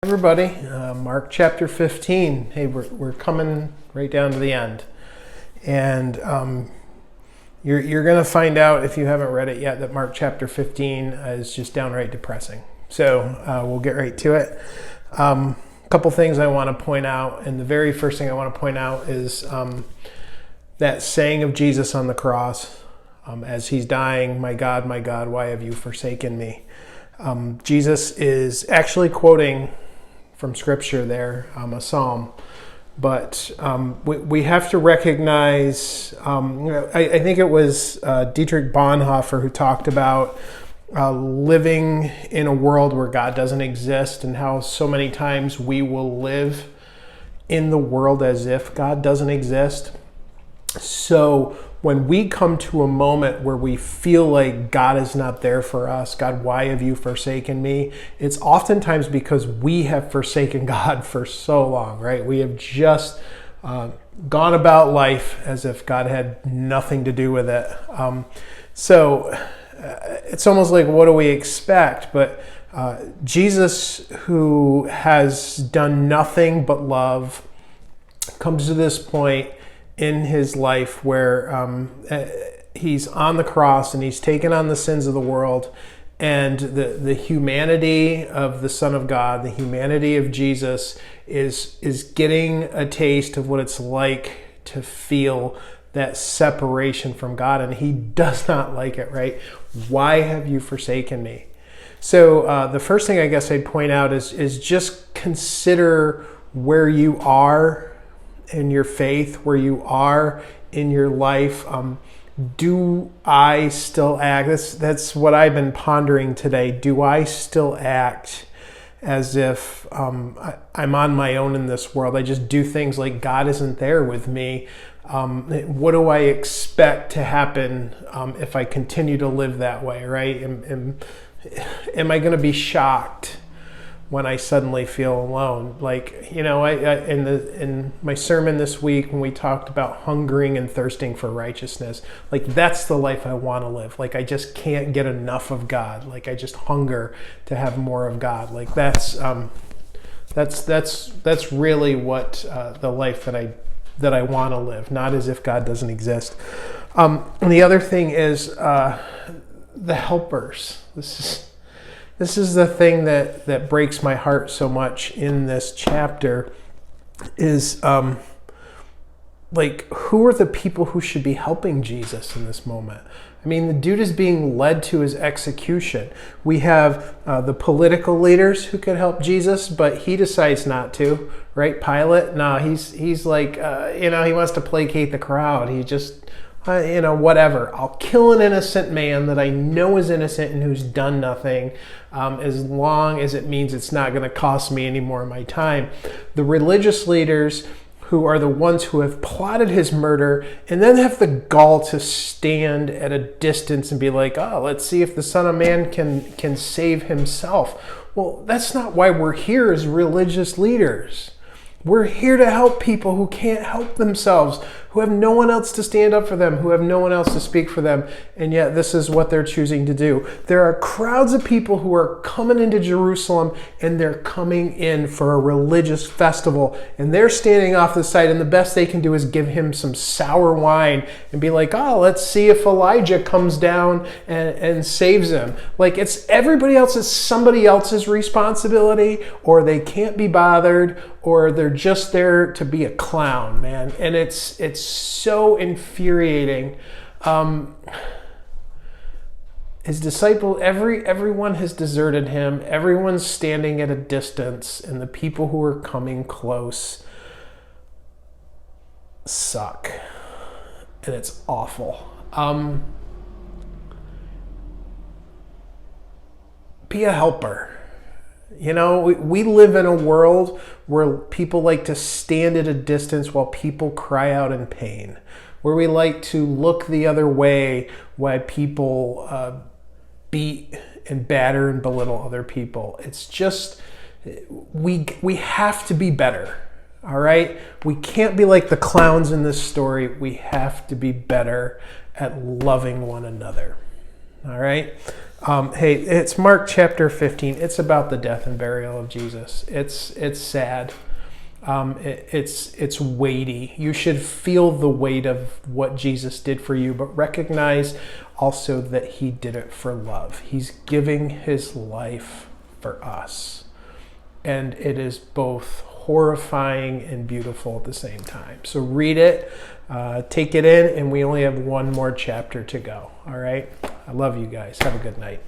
Everybody, Mark chapter 15. Hey, we're coming right down to the end. And you're going to find out, if you haven't read it yet, that Mark chapter 15 is just downright depressing. So we'll get right to it. A couple things I want to point out. And the very first thing I want to point out is that saying of Jesus on the cross as he's dying, my God, why have you forsaken me?" Jesus is actually quoting from scripture there, a psalm, but we have to recognize, I think it was Dietrich Bonhoeffer who talked about living in a world where God doesn't exist, and how so many times we will live in the world as if God doesn't exist. So when we come to a moment where we feel like God is not there for us, God, why have you forsaken me? It's oftentimes because we have forsaken God for so long, right? We have just gone about life as if God had nothing to do with it. So it's almost like, what do we expect? But Jesus, who has done nothing but love, comes to this point in his life where he's on the cross and he's taken on the sins of the world, and the humanity of the Son of God, the humanity of Jesus is getting a taste of what it's like to feel that separation from God, and he does not like it, right? Why have you forsaken me? So the first thing I guess I'd point out is just consider where you are in your faith, where you are in your life. Do I still act? That's what I've been pondering today. Do I still act as if I'm on my own in this world? I just do things like God isn't there with me. What do I expect to happen if I continue to live that way, right? Am I going to be shocked when I suddenly feel alone? Like, in my sermon this week, when we talked about hungering and thirsting for righteousness, like, that's the life I want to live. Like, I just can't get enough of God. Like, I just hunger to have more of God. Like, that's really what the life that I want to live, not as if God doesn't exist. And the other thing is the helpers. This is the thing that breaks my heart so much in this chapter is, who are the people who should be helping Jesus in this moment? I mean, the dude is being led to his execution. We have the political leaders who could help Jesus, but he decides not to, right? Pilate, no, he's like, he wants to placate the crowd. He just, whatever. I'll kill an innocent man that I know is innocent and who's done nothing, as long as it means it's not going to cost me any more of my time. The religious leaders, who are the ones who have plotted his murder, and then have the gall to stand at a distance and be like, oh, let's see if the Son of Man can save himself. Well, that's not why we're here as religious leaders. We're here to help people who can't help themselves, who have no one else to stand up for them, who have no one else to speak for them, and yet this is what they're choosing to do. There are crowds of people who are coming into Jerusalem, and they're coming in for a religious festival, and they're standing off the side, and the best they can do is give him some sour wine and be like, oh, let's see if Elijah comes down and saves him. Like, it's everybody else's, somebody else's responsibility, or they can't be bothered, or they're just there to be a clown, man. And it's so infuriating. His disciple, everyone has deserted him. Everyone's standing at a distance, and the people who are coming close suck. And it's awful. Be a helper. We live in a world where people like to stand at a distance while people cry out in pain, where we like to look the other way while people beat and batter and belittle other people. It's just, we have to be better, all right? We can't be like the clowns in this story. We have to be better at loving one another, all right? Hey, it's Mark chapter 15. It's about the death and burial of Jesus. It's sad. It's weighty. You should feel the weight of what Jesus did for you, but recognize also that he did it for love. He's giving his life for us. And it is both horrifying and beautiful at the same time. So read it, take it in, and we only have one more chapter to go. All right? I love you guys. Have a good night.